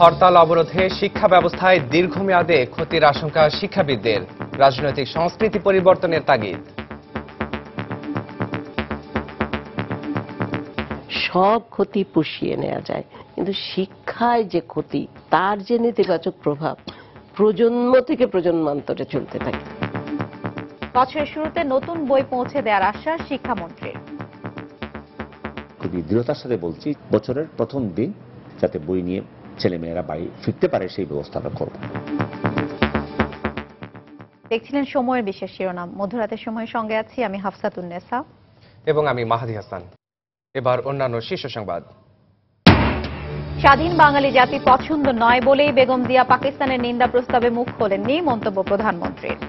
হরতাল অবরোধে শিক্ষা ব্যবস্থায় দীর্ঘমেয়াদে ক্ষতির আশঙ্কা শিক্ষাবিদদের, রাজনৈতিক সংস্কৃতি পরিবর্তনের তাগিদ। সব ক্ষতি পুষিয়ে নেওয়া যায়, কিন্তু শিক্ষায় যে ক্ষতি, তার যে নেতিবাচক প্রভাব প্রজন্ম থেকে প্রজন্মান্তরে চলতে থাকে। বছরের শুরুতে নতুন বই পৌঁছে দেওয়ার আশ্বাস শিক্ষামন্ত্রীর। খুবই দৃঢ়তার সাথে বলছি, বছরের প্রথম দিন যাতে বই নিয়ে ছেলেমেয়েরা বাড়ি ফিরতে পারে সেই ব্যবস্থা আমরা করব। দেখছিলেন সময়ের বিশেষ শিরোনাম। মধ্যরাতের সময়ের সঙ্গে আছি আমি হাফসাতুন্নেসা এবং আমি মাহাদি হাসান। এবার অন্যান্য শীর্ষ সংবাদ। স্বাধীন বাঙালি জাতি পছন্দ নয় বলেই বেগম জিয়া পাকিস্তানের নিন্দা প্রস্তাবে মুখ খোলেননি, মন্তব্য প্রধানমন্ত্রীর।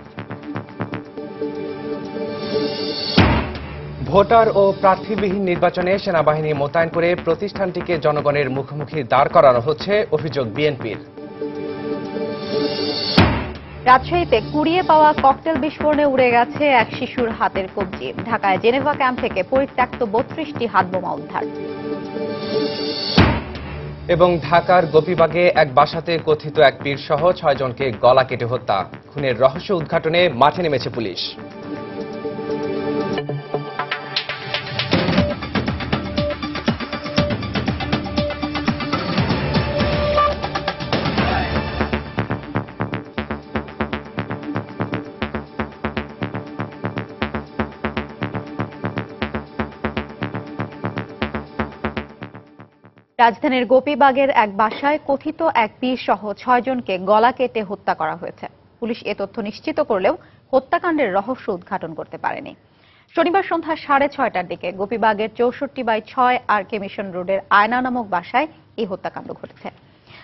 ভোটার ও প্রার্থীবিহীন নির্বাচনে সেনাবাহিনী মোতায়েন করে প্রতিষ্ঠানটিকে জনগণের মুখোমুখি দাঁড় করানো হচ্ছে, অভিযোগ বিএনপির। রাজশাহীতে কুড়িয়ে পাওয়া ককটেল বিস্ফোরণে উড়ে গেছে এক শিশুর হাতের কবজি। ঢাকায় জেনেভা ক্যাম্প থেকে পরিত্যক্ত 32টি হাতবোমা উদ্ধার। এবং ঢাকার গোপীবাগে এক বাসাতে কথিত এক পীর সহ 6 জনকে গলা কেটে হত্যা। খুনের রহস্য উদ্ঘাটনে মাঠে নেমেছে পুলিশ। রাজধানীর গোপীবাগের এক বাসায় কথিত এক পীর সহ 6 জনকে গলা কেটে হত্যা করা হয়েছে। পুলিশ এ তথ্য নিশ্চিত করলেও হত্যাকাণ্ডের রহস্য উদ্ঘাটন করতে পারেনি। শনিবার সন্ধ্যা 6:30টার দিকে গোপীবাগের 64/6 আর.কে. মিশন রোডের আয়না নামক বাসায় এই হত্যাকাণ্ড ঘটেছে।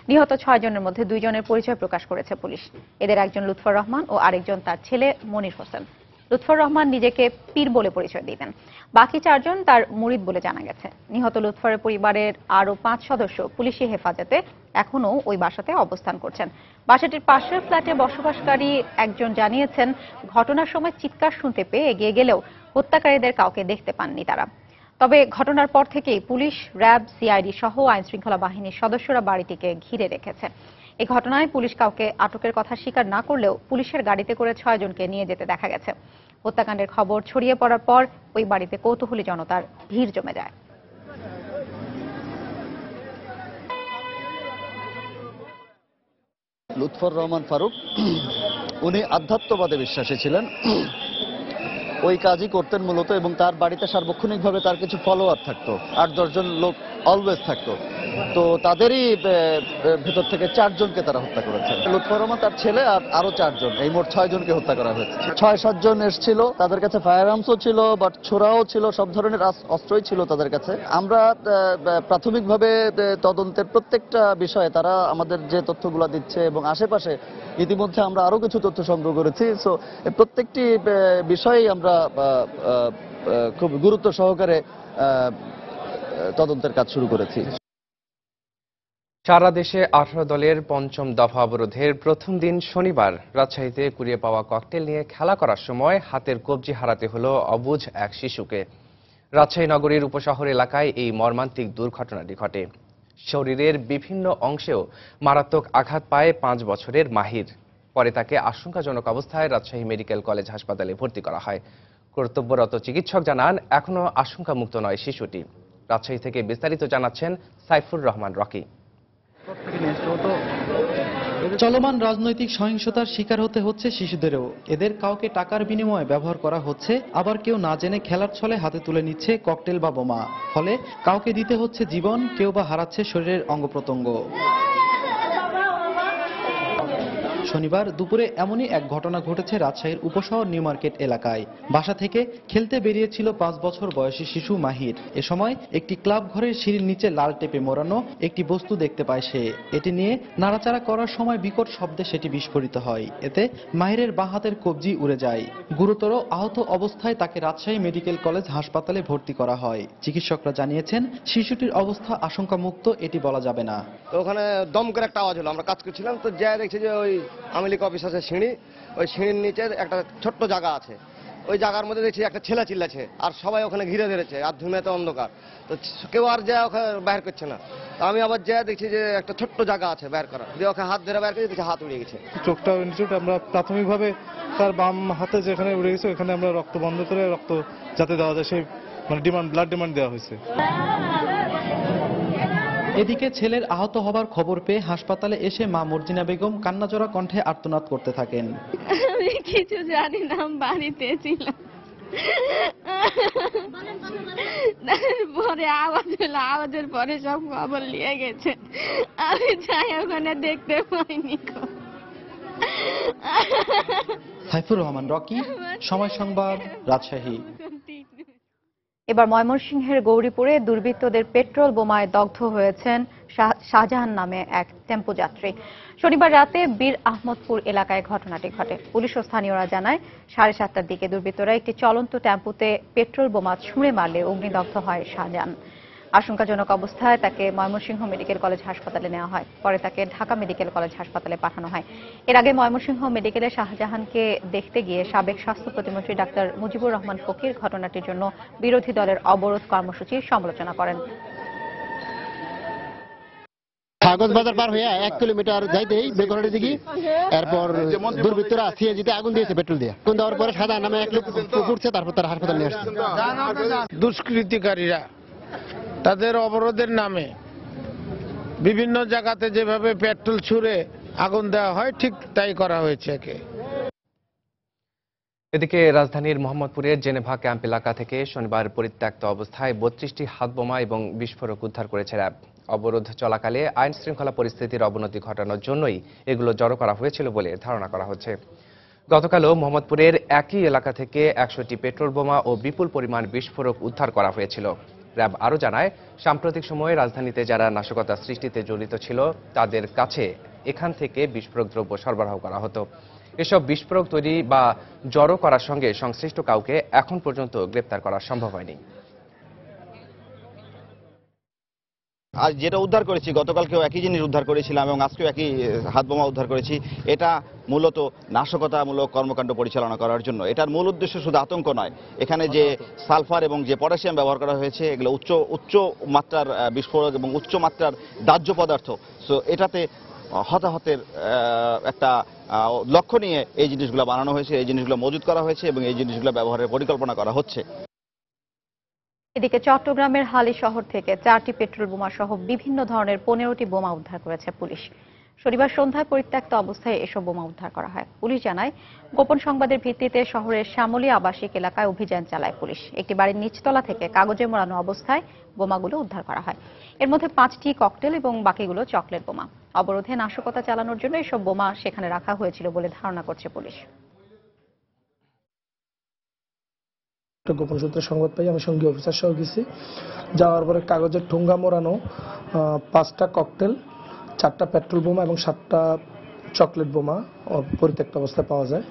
নিহত 6 জনের মধ্যে 2 জনের পরিচয় প্রকাশ করেছে পুলিশ। এদের একজন লুৎফর রহমান ও আরেকজন তার ছেলে মনির হোসেন। লুৎফর রহমান নিজেকে পীর বলে পরিচয় দিতেন, বাকি 4 জন তার মুরিদ বলে জানা গেছে। নিহত লুৎফরের পরিবারের আরো 5 সদস্য পুলিশি হেফাজতে এখনো ওই বাসাতে অবস্থান করছেন। বাসাটির পাশের ফ্ল্যাটে বসবাসকারী একজন জানিয়েছেন, ঘটনার সময় চিৎকার শুনতে পেয়ে এগিয়ে গেলেও হত্যাকারীদের কাউকে দেখতে পাননি তারা। তবে ঘটনার পর থেকেই পুলিশ, র্যাব, সিআইডি সহ আইনশৃঙ্খলা বাহিনীর সদস্যরা বাড়িটিকে ঘিরে রেখেছে। এই ঘটনায় পুলিশ কাউকে আটকের কথা স্বীকার না করলেও পুলিশের গাড়িতে করে 6 জনকে নিয়ে যেতে দেখা গেছে। হত্যাকাণ্ডের খবর ছড়িয়ে পড়ার পর ওই বাড়িতে কৌতূহলী জনতার ভিড় জমে যায়। লুৎফর রহমান ফারুক উনি আধ্যাত্মবাদে বিশ্বাসী ছিলেন, ওই কাজই করতেন মূলত, এবং তার বাড়িতে সার্বক্ষণিকভাবে তার কিছু ফলোয়ার থাকতো, 8-10 জন লোক অলওয়েজ থাকতো। তো তাদেরই ভেতর থেকে 4 জনকে তারা হত্যা করেছে। লুৎফর রহমান, তার ছেলে আর আরো 4 জন, এই মোট 6 জনকে হত্যা করা হয়েছে। 6-7 জন এসেছিল, তাদের কাছে ফায়ার আর্মসও ছিল, বাট ছোড়াও ছিল, সব ধরনের অস্ত্রই ছিল তাদের কাছে। আমরা প্রাথমিকভাবে তদন্তের প্রত্যেকটা বিষয়ে তারা আমাদের যে তথ্যগুলো দিচ্ছে, এবং আশেপাশে ইতিমধ্যে আমরা আরো কিছু তথ্য সংগ্রহ করেছি। সো প্রত্যেকটি বিষয়েই আমরা খুব গুরুত্ব সহকারে তদন্তের কাজ শুরু করেছি। সারা দেশে 18 দলের 5ম দফা অবরোধের প্রথম দিন শনিবার রাজশাহীতে কুড়িয়ে পাওয়া ককটেল নিয়ে খেলা করার সময় হাতের কবজি হারাতে হলো অবুঝ এক শিশুকে। রাজশাহী নগরীর উপশহর এলাকায় এই মর্মান্তিক দুর্ঘটনাটি ঘটে। শরীরের বিভিন্ন অংশেও মারাত্মক আঘাত পায় 5 বছরের মাহির। পরে তাকে আশঙ্কাজনক অবস্থায় রাজশাহী মেডিকেল কলেজ হাসপাতালে ভর্তি করা হয়। কর্তব্যরত চিকিৎসক জানান, এখনো আশঙ্কামুক্ত নয় শিশুটি। রাজশাহী থেকে বিস্তারিত জানাচ্ছেন সাইফুর রহমান রকি। চলমান রাজনৈতিক সহিংসতার শিকার হতে হচ্ছে শিশুদেরও। এদের কাউকে টাকার বিনিময়ে ব্যবহার করা হচ্ছে, আবার কেউ না জেনে খেলার ছলে হাতে তুলে নিচ্ছে ককটেল বা বোমা। ফলে কাউকে দিতে হচ্ছে জীবন, কেউ বা হারাচ্ছে শরীরের অঙ্গ প্রত্যঙ্গ। শনিবার দুপুরে এমনই এক ঘটনা ঘটেছে রাজশাহীর উপশহর নিউ মার্কেট এলাকায়। বাসা থেকে খেলতে বেরিয়েছিল 5 বছর বয়সী শিশু মাহির। এ সময় একটি ক্লাব ঘরের সিঁড়ির নিচে লাল টেপে মোড়ানো একটি বস্তু দেখতে পায় সে। এটি নিয়ে নাড়াচাড়া করার সময় বিকট শব্দে সেটি বিস্ফোরিত হয়। এতে মাহিরের বাঁ হাতের কবজি উড়ে যায়। গুরুতর আহত অবস্থায় তাকে রাজশাহী মেডিকেল কলেজ হাসপাতালে ভর্তি করা হয়। চিকিৎসকরা জানিয়েছেন, শিশুটির অবস্থা আশঙ্কামুক্ত এটি বলা যাবে না। তো ওখানে দম করে একটা আওয়াজ হলো, আমরা কাজ করছিলাম, তো যাই দেখছি যে ওই আওয়ামী লীগ অফিস আছে সিঁড়ি, ওই সিঁড়ির নিচে একটা ছোট্ট জায়গা আছে, ওই জায়গার মধ্যে দেখছি একটা ছেলে চিল্লাছে, আর সবাই ওখানে ঘিরে ধরেছে, আর ধুমেতে অন্ধকার, তো কেউ আর যা ওখানে বাইর করছে না। তো আমি আবার যা দেখছি যে একটা ছোট্ট জায়গা আছে বাইর করা, দিয়ে ওখানে হাত ধরে বাইর করে দেখছি হাত উড়ে গেছে। চোখটা ইনস্টিটিউট আমরা প্রাথমিকভাবে তার বাম হাতে যেখানে উড়ে গেছে ওখানে আমরা রক্ত বন্ধ করে রক্ত যাতে দেওয়া যায় সেই ব্লাড ডিমান্ড দেওয়া হয়েছে। এদিকে ছেলের আহত হবার খবর পেয়ে হাসপাতালে এসে মা মর্জিনা বেগম কান্নাজোড়া কণ্ঠে আর্তনাদ করতে থাকেন। আমি কিছু জানি না, বাড়িতে ছিলাম, পরে আওয়াজ হলো, আওয়াজের পরে সব খবর নিয়ে গেছে, আমি যাই ওখানে দেখতে পাইনি। সাইফুর রহমান রকি, সময় সংবাদ, রাজশাহী। এবার ময়মনসিংহের গৌরীপুরে দুর্বৃত্তদের পেট্রোল বোমায় দগ্ধ হয়েছেন শাহজাহান নামে এক টেম্পো যাত্রী। শনিবার রাতে বীর আহমদপুর এলাকায় ঘটনাটি ঘটে। পুলিশ ও স্থানীয়রা জানায় 7:30টার দিকে দুর্বৃত্তরা একটি চলন্ত টেম্পোতে পেট্রোল বোমা ছুঁড়ে মারলে অগ্নিদগ্ধ হয় শাহজাহান। আশঙ্কাজনক অবস্থায় তাকে ময়মনসিংহ মেডিকেল কলেজ হাসপাতালে নেওয়া হয়, পরে তাকে ঢাকা মেডিকেল কলেজ হাসপাতালে পাঠানো হয়। এর আগে ময়মনসিংহ মেডিকেলে শাহজাহানকে দেখতে গিয়ে সাবেক স্বাস্থ্য প্রতিমন্ত্রী ডাক্তার মুজিবুর রহমান ফকির ঘটনাটির জন্য বিরোধী দলের অবরোধ কর্মসূচির সমালোচনা করেন। কাগজ বাজার পার হয়ে 1 কিলোমিটার যাইতেই বেগুনহাটি দিকে এরপর দুর্বৃত্তরা সিএনজিতে আগুন দিয়েছে, পেট্রোল দিয়ে। আগুন দেওয়ার পরে সাদা নামে এক লোক পুকুরছে, তারপর তারা হাসপাতালে নিয়ে আসছে। দুষ্কৃতিকারীরা তাদের অবরোধের নামে বিভিন্ন জায়গাতে যেভাবে পেট্রোল ছুঁড়ে আগুন দেওয়া হয় ঠিক তাই করা হয়েছে। এদিকে রাজধানীর মোহাম্মদপুরের জেনেভা ক্যাম্প এলাকা থেকে শনিবার পরিত্যক্ত অবস্থায় 32টি হাতবোমা এবং বিস্ফোরক উদ্ধার করেছে র্যাব। অবরোধ চলাকালে আইন শৃঙ্খলা পরিস্থিতির অবনতি ঘটানোর জন্যই এগুলো জড়ো করা হয়েছিল বলে ধারণা করা হচ্ছে। গতকালও মোহাম্মদপুরের একই এলাকা থেকে 100টি পেট্রোল বোমা ও বিপুল পরিমাণ বিস্ফোরক উদ্ধার করা হয়েছিল। র্যাব আরও জানায়, সাম্প্রতিক সময়ে রাজধানীতে যারা নাশকতা সৃষ্টিতে জড়িত ছিল তাদের কাছে এখান থেকে বিস্ফোরক দ্রব্য সরবরাহ করা হতো। এসব বিস্ফোরক তৈরি বা জড়ো করার সঙ্গে সংশ্লিষ্ট কাউকে এখন পর্যন্ত গ্রেপ্তার করা সম্ভব হয়নি। আজ যেটা উদ্ধার করেছি, গতকালকেও একই জিনিস উদ্ধার করেছিলাম এবং আজকেও একই হাতবোমা উদ্ধার করেছি। এটা মূলত নাশকতামূলক কর্মকাণ্ড পরিচালনা করার জন্য। এটার মূল উদ্দেশ্য শুধু আতঙ্ক নয়, এখানে যে সালফার এবং যে পটাশিয়াম ব্যবহার করা হয়েছে এগুলো উচ্চ মাত্রার বিস্ফোরক এবং উচ্চ মাত্রার দাহ্য পদার্থ। সো এটাতে হতাহতের একটা লক্ষ্য নিয়ে এই জিনিসগুলো বানানো হয়েছে, এই জিনিসগুলো মজুত করা হয়েছে এবং এই জিনিসগুলো ব্যবহারের পরিকল্পনা করা হচ্ছে। এদিকে চট্টগ্রামের হালি শহর থেকে 4টি পেট্রোল বোমা সহ বিভিন্ন ধরনের 15টি বোমা উদ্ধার করেছে পুলিশ। শনিবার সন্ধ্যায় পরিত্যক্ত অবস্থায় এসব বোমা উদ্ধার করা হয়। পুলিশ জানায়, গোপন সংবাদের ভিত্তিতে শহরের শ্যামলী আবাসিক এলাকায় অভিযান চালায় পুলিশ। একটি বাড়ির নিচতলা থেকে কাগজে মোড়ানো অবস্থায় বোমাগুলো উদ্ধার করা হয়। এর মধ্যে 5টি ককটেল এবং বাকিগুলো চকলেট বোমা। অবরোধে নাশকতা চালানোর জন্য এসব বোমা সেখানে রাখা হয়েছিল বলে ধারণা করছে পুলিশ। গোপন সূত্রে সংবাদ পাই আমি সঙ্গী অফিসার সহ গেছি। যাওয়ার পরে কাগজের ঠোঙ্গা মোড়ানো 5টা ককটেল, 4টা পেট্রোল বোমা এবং 7টা চকলেট বোমা পরিত্যক্ত অবস্থায় পাওয়া যায়।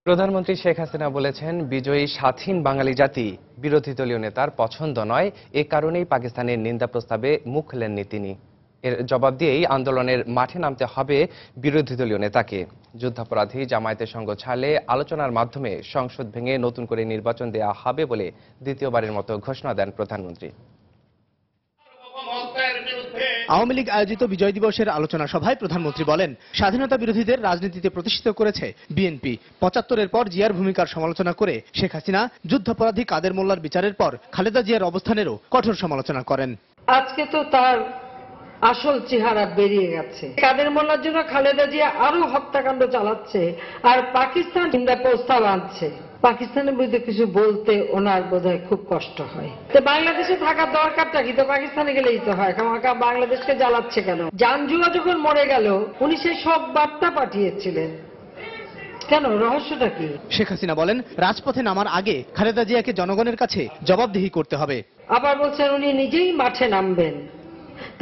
প্রধানমন্ত্রী শেখ হাসিনা বলেছেন, বিজয়ী স্বাধীন বাঙালি জাতি বিরোধী দলীয় নেতার পছন্দ নয়, এ কারণেই পাকিস্তানের নিন্দা প্রস্তাবে মুখ খুলেননি তিনি। এর জবাব দিয়েই আন্দোলনের মাঠে নামতে হবে বিরোধী দলীয় নেতাকে। যুদ্ধাপরাধী জামায়াতের সঙ্গ ছাড়লে আলোচনার মাধ্যমে সংসদ ভেঙে নতুন করে নির্বাচন দেওয়া হবে বলে দ্বিতীয়বারের মতো ঘোষণা দেন প্রধানমন্ত্রী। আওয়ামী লীগ আয়োজিত বিজয় দিবসের আলোচনা সভায় প্রধানমন্ত্রী বলেন, স্বাধীনতা বিরোধীদের রাজনীতিতে প্রতিষ্ঠিত করেছে বিএনপি। 75-এর পর জিয়ার ভূমিকার সমালোচনা করে শেখ হাসিনা যুদ্ধাপরাধী কাদের মোল্লার বিচারের পর খালেদা জিয়ার অবস্থানেরও কঠোর সমালোচনা করেন। আজকে তো তার আসল চেহারা বেরিয়ে গেছে। কাদের মোল্লার জন্য খালেদা জিয়া আরো হত্যাকাণ্ড চালাচ্ছে আর পাকিস্তান নিন্দা প্রস্তাব আনছে। পাকিস্তানের বিরুদ্ধে কিছু বলতে ওনার বোধহয় খুব কষ্ট হয়। তো বাংলাদেশে থাকার দরকারটা কি? তো পাকিস্তানে গেলেই তো হয়, কামাকা বাংলাদেশকে জ্বালাচ্ছে কেন? জানজুয়া যখন মরে গেল উনি সেই সব বার্তা পাঠিয়েছিলেন, কেন? রহস্যটা কি? শেখ হাসিনা বলেন, রাজপথে নামার আগে খালেদা জিয়াকে জনগণের কাছে জবাবদিহি করতে হবে। আবার বলছেন উনি নিজেই মাঠে নামবেন।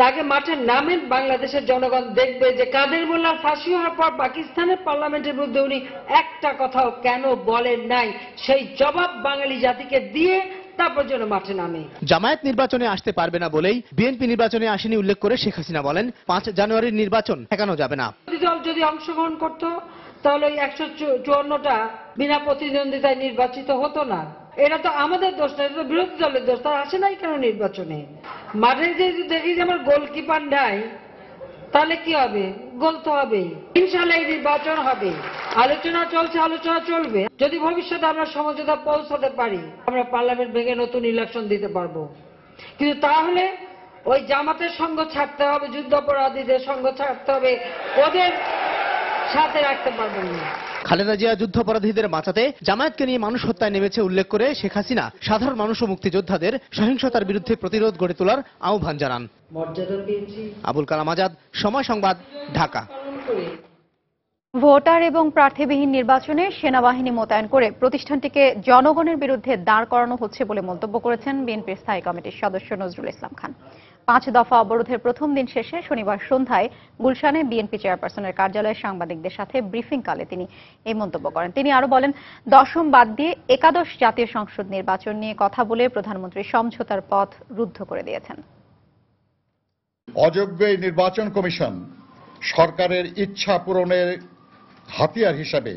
তাকে মাঠে নামেন, বাংলাদেশের জনগণ দেখবে যে কাদের মোল্লার ফাঁসি হওয়ার পর পাকিস্তানের পার্লামেন্টের বিরুদ্ধে উনি একটা কথাও কেন বলেন নাই, সেই জবাব বাঙালি জাতিকে দিয়ে তারপর যেন মাঠে নামে। জামায়াত নির্বাচনে আসতে পারবে না বলেই বিএনপি নির্বাচনে আসেনি উল্লেখ করে শেখ হাসিনা বলেন, 5 জানুয়ারির নির্বাচন ঠেকানো যাবে না। দল যদি অংশগ্রহণ করত তাহলে ওই 154টা বিনা প্রতিদ্বন্দ্বিতায় নির্বাচিত হতো না। এটা তো আমাদের দোষ না, এটা তো বিরোধী দলের দোষ। তারা আসে নাই কেন নির্বাচনে? মাঠে যে দেখি যে আমার গোলকিপার নাই, তাহলে কি হবে? গোল তো হবে। ইনশাআল্লাহ নির্বাচন হবে, আলোচনা চলছে, আলোচনা চলবে। যদি ভবিষ্যতে আমরা সমঝোতা পৌঁছাতে পারি, আমরা পার্লামেন্ট ভেঙে নতুন ইলেকশন দিতে পারবো। কিন্তু তাহলে ওই জামাতের সঙ্গ ছাড়তে হবে, যুদ্ধাপরাধীদের সঙ্গ ছাড়তে হবে, ওদের সাথে রাখতে পারবো না। খালেদা জিয়া যুদ্ধাপরাধীদের বাঁচাতে জামায়াতকে নিয়ে মানুষ হত্যায় নেমেছে উল্লেখ করে শেখ হাসিনা সাধারণ মানুষ ও মুক্তিযোদ্ধাদের সহিংসতার বিরুদ্ধে প্রতিরোধ গড়ে তোলার আহ্বান জানান। আবুল কালাম আজাদ, সময় সংবাদ, ঢাকা। ভোটার এবং প্রার্থীবিহীন নির্বাচনে সেনাবাহিনী মোতায়েন করে প্রতিষ্ঠানটিকে জনগণের বিরুদ্ধে দাঁড় করানো হচ্ছে বলে মন্তব্য করেছেন বিএনপির স্থায়ী কমিটির সদস্য নজরুল ইসলাম খান। 5 দফা অবরোধের প্রথম দিন শেষে শনিবার সন্ধ্যায় গুলশানে বিএনপি চেয়ারপারসনের কার্যালয়ে সাংবাদিকদের সাথে ব্রিফিংকালে তিনি এই মন্তব্য করেন। তিনি আরো বলেন, 10ম বাদ দিয়ে 11 জাতীয় সংসদ নির্বাচন নিয়ে কথা বলে প্রধানমন্ত্রী সমঝোতার পথ রুদ্ধ করে দিয়েছেন। অযোগ্য এই নির্বাচন কমিশন সরকারের ইচ্ছা পূরণের হাতিয়ার হিসাবে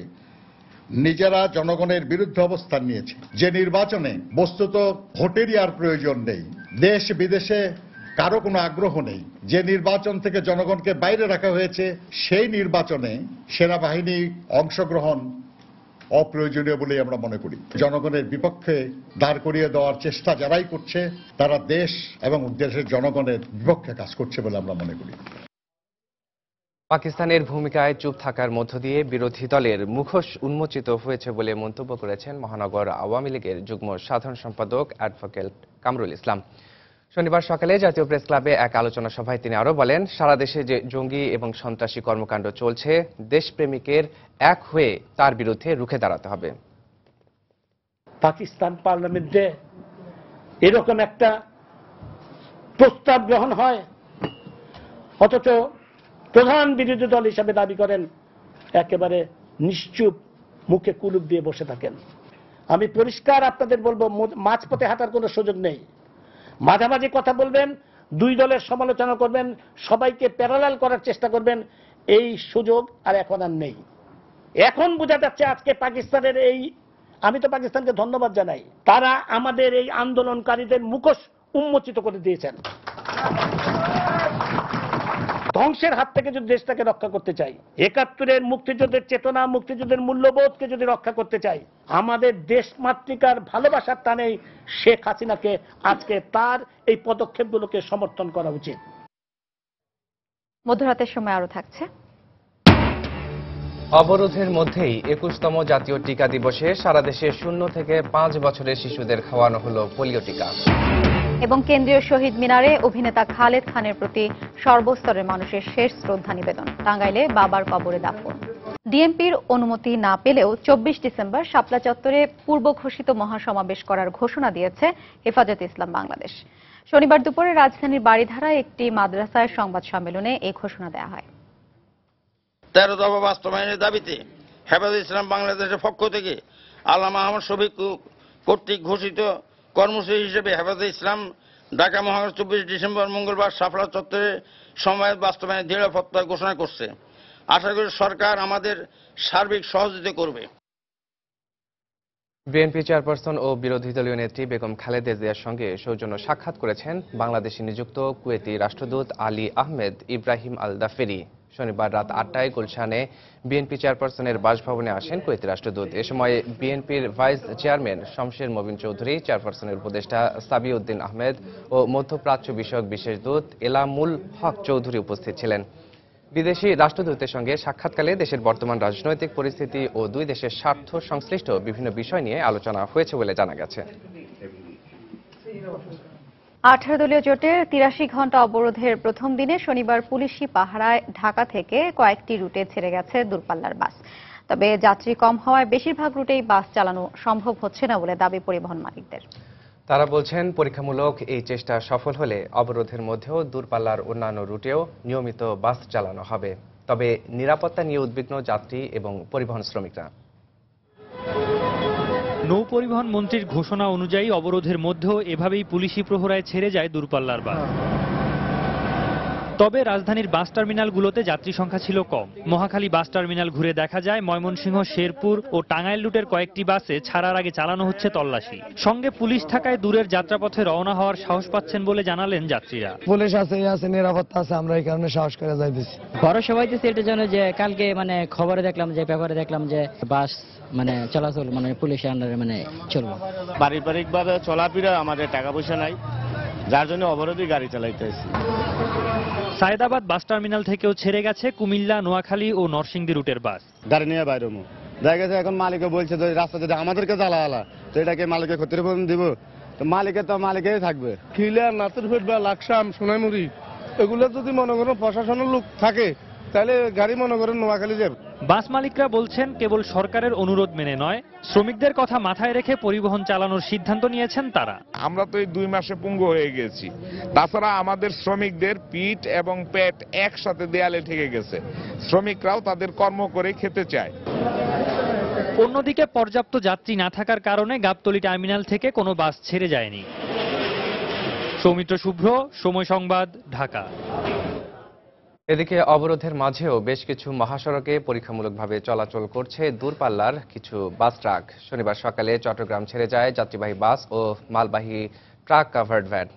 নিজেরা জনগণের বিরুদ্ধে অবস্থান নিয়েছে। যে নির্বাচনে বস্তুত ভোটেরই আর প্রয়োজন নেই, দেশ বিদেশে কারো কোনো আগ্রহ নেই, যে নির্বাচন থেকে জনগণকে বাইরে রাখা হয়েছে, সেই নির্বাচনে সেনাবাহিনী অংশগ্রহণ অপ্রয়োজনীয় বলেই আমরা মনে করি। জনগণের বিপক্ষে দাঁড় করিয়ে দেওয়ার চেষ্টা যারাই করছে, তারা দেশ এবং দেশের জনগণের বিপক্ষে কাজ করছে বলে আমরা মনে করি। পাকিস্তানের ভূমিকায় চুপ থাকার মধ্য দিয়ে বিরোধী দলের মুখোশ উন্মোচিত হয়েছে বলে মন্তব্য করেছেন মহানগর আওয়ামী লীগের যুগ্ম সাধারণ সম্পাদক অ্যাডভোকেট কামরুল ইসলাম। শনিবার সকালে জাতীয় প্রেস ক্লাবে এক আলোচনা সভায় তিনি আরো বলেন, সারা দেশে যে জঙ্গি এবং সন্ত্রাসী কর্মকাণ্ড চলছে, দেশপ্রেমিকের এক হয়ে তার বিরুদ্ধে রুখে দাঁড়াতে হবে। পাকিস্তান পার্লামেন্টে এরকম একটা প্রস্তাব গ্রহণ হয়, অথচ প্রধান বিরোধী দল হিসাবে দাবি করেন, একেবারে নিশ্চুপ মুখে কুলুপ দিয়ে বসে থাকেন। আমি পরিষ্কার আপনাদের বলবো, মাঝপথে হাঁটার কোনো সুযোগ নেই। মাঝামাঝি কথা বলবেন, দুই দলের সমালোচনা করবেন, সবাইকে প্যারালাল করার চেষ্টা করবেন, এই সুযোগ আর এখন আর নেই। এখন বোঝা যাচ্ছে আজকে পাকিস্তানের এই, আমি তো পাকিস্তানকে ধন্যবাদ জানাই, তারা আমাদের এই আন্দোলনকারীদের মুখোশ উন্মোচিত করে দিয়েছেন। ধ্বংসের হাত থেকে যদি দেশটাকে রক্ষা করতে চাই, 71-এর মুক্তিযুদ্ধের চেতনা, মুক্তিযুদ্ধের মূল্যবোধকে যদি রক্ষা করতে চাই, আমাদের দেশমাতৃকার ভালোবাসার টানেই শেখ হাসিনাকে আজকে তার এই পদক্ষেপগুলোকে সমর্থন করা উচিত। মধ্যরাতের সময় আরো থাকছে। অবরোধের মধ্যেই 21তম জাতীয় টিকা দিবসে সারা দেশে 0 থেকে 5 বছরের শিশুদের খাওয়ানো হলো পোলিও টিকা। এবং কেন্দ্রীয় শহীদ মিনারে অভিনেতা খালেদ খানের প্রতি সর্বস্তরের মানুষের শেষ শ্রদ্ধা নিবেদন। টাঙ্গাইলে বাবার কবরে দাফন। ডিএমপির অনুমতি না পেলেও 24 ডিসেম্বর শাপলা চত্বরে পূর্ব ঘোষিত মহাসমাবেশ করার ঘোষণা দিয়েছে হেফাজতে ইসলাম বাংলাদেশ। শনিবার দুপুরে রাজধানীর বাড়িধারায় একটি মাদ্রাসায় সংবাদ সম্মেলনে এই ঘোষণা দেওয়া হয়। 13 দফা বাস্তবায়নের দাবিতে হেফাজতে ইসলাম বাংলাদেশের পক্ষ থেকে আল্লামা আহমদ শফিক কর্তৃক ঘোষিত কর্মসূচি হিসেবে হেফাজতে ইসলাম ঢাকা মহানগর 24 ডিসেম্বর মঙ্গলবার শাপলা চত্বরে সময়ের বাস্তবায়নের দৃঢ় প্রত্যয় ঘোষণা করছে। আশা করি সরকার আমাদের সার্বিক সহযোগিতা করবে। বিএনপি চেয়ারপারসন ও বিরোধী দলীয় নেত্রী বেগম খালেদা জিয়ার সঙ্গে সৌজন্য সাক্ষাৎ করেছেন বাংলাদেশে নিযুক্ত কুয়েতি রাষ্ট্রদূত আলী আহমেদ ইব্রাহিম আল দাফেরি। শনিবার রাত 8টায় গুলশানে বিএনপি চেয়ারপারসনের বাসভবনে আসেন কুয়েতি রাষ্ট্রদূত। এ সময় বিএনপির ভাইস চেয়ারম্যান শমশের মবিন চৌধুরী, চেয়ারপারসনের উপদেষ্টা সাবিউদ্দিন আহমেদ ও মধ্যপ্রাচ্য বিষয়ক বিশেষ দূত এলামুল হক চৌধুরী উপস্থিত ছিলেন। বিদেশি রাষ্ট্রদূতের সঙ্গে সাক্ষাৎকালে দেশের বর্তমান রাজনৈতিক পরিস্থিতি ও দুই দেশের স্বার্থ সংশ্লিষ্ট বিভিন্ন বিষয় নিয়ে আলোচনা হয়েছে বলে জানা গেছে। 18 দলীয় জোটের 83 ঘণ্টা অবরোধের প্রথম দিনে শনিবার পুলিশি পাহারায় ঢাকা থেকে কয়েকটি রুটে ছেড়ে গেছে দূরপাল্লার বাস। তবে যাত্রী কম হওয়ায় বেশিরভাগ রুটেই বাস চালানো সম্ভব হচ্ছে না বলে দাবি পরিবহন মালিকদের। তারা বলছেন, পরীক্ষামূলক এই চেষ্টা সফল হলে অবরোধের মধ্যেও দূরপাল্লার অন্যান্য রুটেও নিয়মিত বাস চালানো হবে। তবে নিরাপত্তা নিয়ে উদ্বিগ্ন যাত্রী এবং পরিবহন শ্রমিকরা। নৌ পরিবহন মন্ত্রীর ঘোষণা অনুযায়ী অবরোধের মধ্যেও এভাবেই পুলিশি প্রহরায় ছেড়ে যায় দূরপাল্লার বাস। তবে রাজধানীর বাস টার্মিনালগুলোতে যাত্রী সংখ্যা ছিল কম। মহাখালী বাস টার্মিনাল ঘুরে দেখা যায় ময়মনসিংহ, শেরপুর ও টাঙ্গাইল রুটের কয়েকটি বাসে ছাড়ার আগে চালানো হচ্ছে তল্লাশি। সঙ্গে পুলিশ থাকায় দূরের যাত্রাপথে রওনা হওয়ার সাহস পাচ্ছেন বলে জানালেন যাত্রীরা। পুলিশ আছে, নিরাপত্তা আছে, আমরা এই কারণে সাহস করে যাইতেছি। ভরসা পাইতেছি এটার জন্য যে কালকে খবরে দেখলাম, যে পেপারে দেখলাম যে বাস চলাচল পুলিশের আন্ডারে চলবো। পারিবারিকভাবে চলাফেরা আমাদের টাকা পয়সা নাই, যার জন্য অবরোধই গাড়ি চালাইতেছি। সায়েদাবাদ বাস টার্মিনাল থেকেও ছেড়ে গেছে কুমিল্লা, নোয়াখালী ও নরসিংদী রুটের বাস। গাড়ি নিয়ে বাইরে দেখা গেছে এখন মালিকে বলছে যে রাস্তা যদি আমাদেরকে জ্বালা তো এটাকে মালিকের ক্ষতিপূরণ দিব, তো মালিকেই থাকবে। খিলা, নাতুরফেট বা লাকসাম, সোনাইমুড়ি এগুলো যদি মনে করেন প্রশাসনের লোক থাকে তাহলে গাড়ি মনে করেন নোয়াখালী যাবে। বাস মালিকরা বলছেন কেবল সরকারের অনুরোধ মেনে নয়, শ্রমিকদের কথা মাথায় রেখে পরিবহন চালানোর সিদ্ধান্ত নিয়েছেন তারা। আমরা তো এই 2 মাসে পঙ্গু হয়ে গেছি। তাছাড়া আমাদের শ্রমিকদের পিঠ এবং পেট একসাথে দেয়ালে ঠেকে গেছে। শ্রমিকরাও তাদের কর্ম করে খেতে চায়। অন্যদিকে পর্যাপ্ত যাত্রী না থাকার কারণে গাবতলী টার্মিনাল থেকে কোনো বাস ছেড়ে যায়নি। সৌমিত্র শুভ্র, সময় সংবাদ, ঢাকা। এদিকে অবরোধের মাঝেও বেশ কিছু মহাসড়কে পরীক্ষামূলকভাবে চলাচল করছে দূরপাল্লার কিছু বাস ট্রাক। শনিবার সকালে চট্টগ্রাম ছেড়ে যায় যাত্রীবাহী বাস ও মালবাহী ট্রাক কাভার্ড ভ্যান।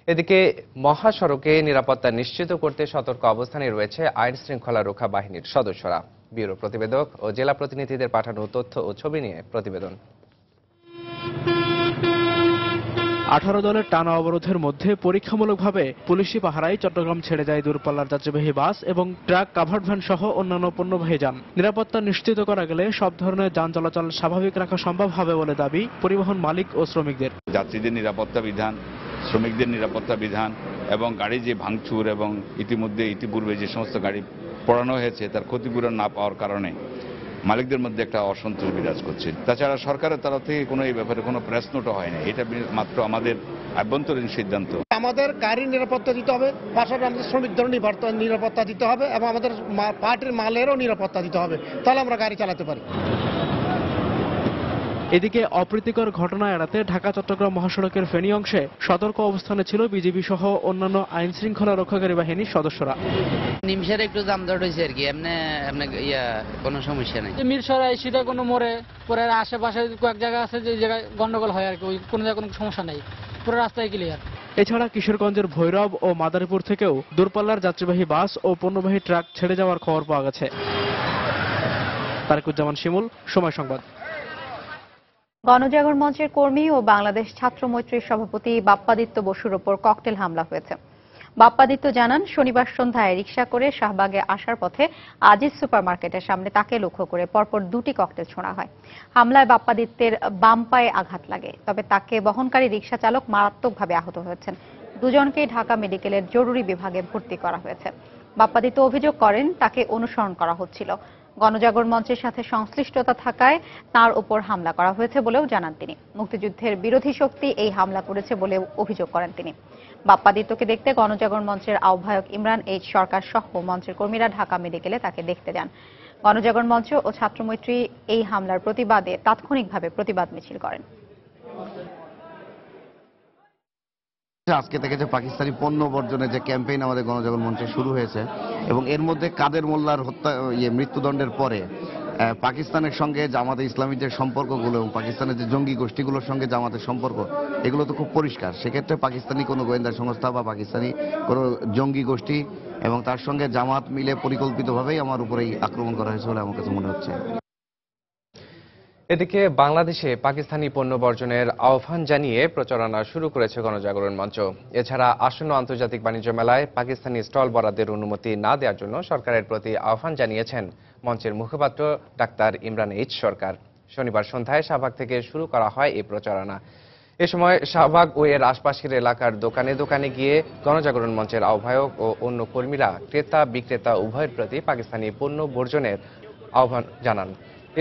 এদিকে মহাসড়কে নিরাপত্তা নিশ্চিত করতে সতর্ক অবস্থানে রয়েছে আইন শৃঙ্খলা রক্ষা বাহিনীর সদস্যরা। ব্যুরো প্রতিবেদক ও জেলা প্রতিনিধিদের পাঠানো তথ্য ও ছবি নিয়ে প্রতিবেদন। 18 দলের টানা অবরোধের মধ্যে পরীক্ষামূলকভাবে পুলিশি পাহারায় চট্টগ্রাম ছেড়ে যায় দূরপাল্লার যাত্রীবাহী বাস এবং ট্রাক কাভার্ড ভ্যান সহ অন্যান্য পণ্যবাহী যান। নিরাপত্তা নিশ্চিত করা গেলে সব ধরনের যান চলাচল স্বাভাবিক রাখা সম্ভব হবে বলে দাবি পরিবহন মালিক ও শ্রমিকদের। যাত্রীদের নিরাপত্তা বিধান, শ্রমিকদের নিরাপত্তা বিধান এবং গাড়ি যে ভাঙচুর এবং ইতিপূর্বে যে সমস্ত গাড়ি পোড়ানো হয়েছে তার ক্ষতিপূরণ না পাওয়ার কারণে মালিকদের মধ্যে একটা অসন্তোষ বিরাজ করছে। তাছাড়া সরকারের তরফ থেকে কোনো এই ব্যাপারে কোনো প্রেস নোটও হয়নি। এটা মাত্র আমাদের আভ্যন্তরীণ সিদ্ধান্ত। আমাদের গাড়ির নিরাপত্তা দিতে হবে, পাশাপাশি আমাদের শ্রমিকদেরও নিরাপত্তা দিতে হবে এবং আমাদের পার্টির মালেরও নিরাপত্তা দিতে হবে, তাহলে আমরা গাড়ি চালাতে পারি। এদিকে অপ্রীতিকর ঘটনা এড়াতে ঢাকা চট্টগ্রাম মহাসড়কের ফেনী অংশে সতর্ক অবস্থানে ছিল বিজিবি সহ অন্যান্য আইন শৃঙ্খলা রক্ষাকারী বাহিনীর সদস্যরা। নিমিষের একটু জামজট হয়েছে আর কি, এমনি কোনো সমস্যা নেই। মিরসরাই সিধা কোনো মোড়ে পরে আশেপাশে কয়েক জায়গা আছে যে জায়গায় গন্ডগোল হয় আর কি, ওই কোনো জায়গায় কোনো সমস্যা নেই, পুরো রাস্তায় ক্লিয়ার। এছাড়া কিশোরগঞ্জের ভৈরব ও মাদারীপুর থেকেও দূরপাল্লার যাত্রীবাহী বাস ও পণ্যবাহী ট্রাক ছেড়ে যাওয়ার খবর পাওয়া গেছে। তারেকুজ্জামান শিমুল, সময় সংবাদ। গণজাগরণ মঞ্চের কর্মী ও বাংলাদেশ ছাত্র মৈত্রীর সভাপতি বাপ্পাদিত্য বসুর ওপর ককটেল হামলা হয়েছে। বাপ্পাদিত্য জানান, শনিবার সন্ধ্যায় রিকশা করে শাহবাগে আসার পথে আজিজ সুপারমার্কেটের সামনে তাকে লক্ষ্য করে পরপর 2টি ককটেল ছোড়া হয়। হামলায় বাপ্পাদিত্যের বাম পায়ে আঘাত লাগে, তবে তাকে বহনকারী রিকশা চালক মারাত্মকভাবে আহত হয়েছেন। দুজনকেই ঢাকা মেডিকেলের জরুরি বিভাগে ভর্তি করা হয়েছে। বাপ্পাদিত্য অভিযোগ করেন, তাকে অনুসরণ করা হচ্ছিল। গণজাগরণ মঞ্চের সাথে সংশ্লিষ্টতা থাকায় তার উপর হামলা করা হয়েছে বলেও জানান তিনি। মুক্তিযুদ্ধের বিরোধী শক্তি এই হামলা করেছে বলে অভিযোগ করেন তিনি। বাপ্পাদিত্যকে দেখতে গণজাগরণ মঞ্চের আহ্বায়ক ইমরান এইচ সরকার সহ মঞ্চের কর্মীরা ঢাকা মেডিকেলে তাকে দেখতে যান। গণজাগরণ মঞ্চ ও ছাত্রমৈত্রী এই হামলার প্রতিবাদে তাৎক্ষণিকভাবে প্রতিবাদ মিছিল করেন। আজকে থেকে যে পাকিস্তানি পণ্য বর্জনের যে ক্যাম্পেইন আমাদের গণজাগরণ মঞ্চে শুরু হয়েছে এবং এর মধ্যে কাদের মোল্লার মৃত্যুদণ্ডের পরে পাকিস্তানের সঙ্গে জামাতে ইসলামীর যে সম্পর্কগুলো এবং পাকিস্তানের যে জঙ্গি গোষ্ঠীগুলোর সঙ্গে জামাতের সম্পর্ক, এগুলো তো খুব পরিষ্কার। সেক্ষেত্রে পাকিস্তানি কোনো গোয়েন্দা সংস্থা বা পাকিস্তানি কোনো জঙ্গি গোষ্ঠী এবং তার সঙ্গে জামাত মিলে পরিকল্পিতভাবেই আমার উপরেই আক্রমণ করা হয়েছে বলে আমার কাছে মনে হচ্ছে। এদিকে বাংলাদেশে পাকিস্তানি পণ্য বর্জনের আহ্বান জানিয়ে প্রচারণা শুরু করেছে গণজাগরণ মঞ্চ। এছাড়া আসন্ন আন্তর্জাতিক বাণিজ্য মেলায় পাকিস্তানি স্টল বরাদ্দের অনুমতি না দেওয়ার জন্য সরকারের প্রতি আহ্বান জানিয়েছেন মঞ্চের মুখপাত্র ডাক্তার ইমরান এইচ সরকার। শনিবার সন্ধ্যায় শাহবাগ থেকে শুরু করা হয় এই প্রচারণা। এ সময় শাহবাগ ও এর আশপাশের এলাকার দোকানে দোকানে গিয়ে গণজাগরণ মঞ্চের আহ্বায়ক ও অন্য কর্মীরা ক্রেতা বিক্রেতা উভয়ের প্রতি পাকিস্তানি পণ্য বর্জনের আহ্বান জানান।